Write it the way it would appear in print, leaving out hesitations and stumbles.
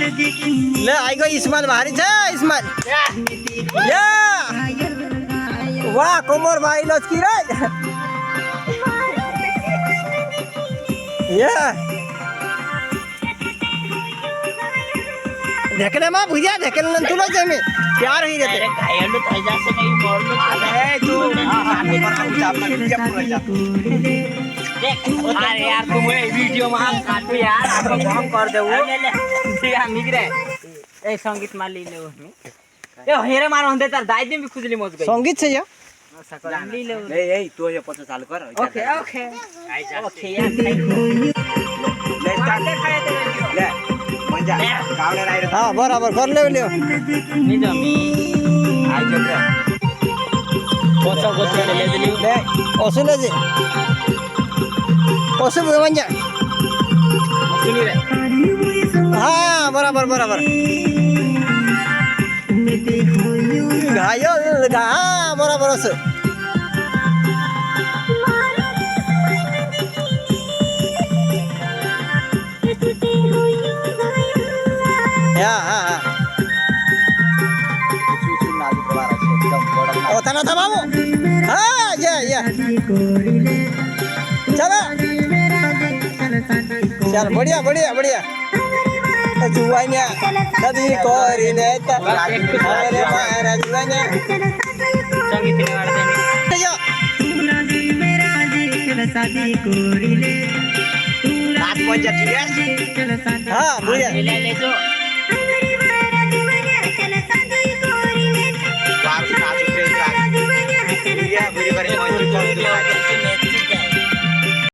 ले आई गो इस्माइल भारी छ इस्माइल या वाह कोमर भाई लचकी रे या ढेकले मा भुजिया ढेकले नन तुला जमे प्यार होई रे अरे घायलो થઈ જશે નહીં મોરલો अरे तू हाथी पर चापना क्या पूरा जा अरे यार तुम ये वीडियो में हम काटो यार आपको काम कर दे वो ले ले ठीक है मिगरे ए संगीत मान ली ले उसमें ए हेरे मारो हंदे तार दाई दिन भी खुजली मच गई संगीत छ या ली ले ए तू ये पछो चालू कर ओके ओके ओके यार ले ले मजा गावले राय रे हां बराबर कर ले लियो नहीं जमी आई चल रे कोचा कोचा ले दिली ले ओसुले जे ओसु बवंजा सुनी रे हां बराबर बराबर घायल घा बराबर ओसु या हां हां सुसु नाजू प्रवार आहे एकदम बडा ओ तना था बाबू हां या चलो चल बढ़िया बढ़िया बढ़िया जुवान्या कधी कोरी नेता अरे मारा जुवान्या संगीत ने वाला देनी यो नाच मजा ठीक आहे हां बढ़िया ले ले जो बार नाच रे या बरी बरी मजा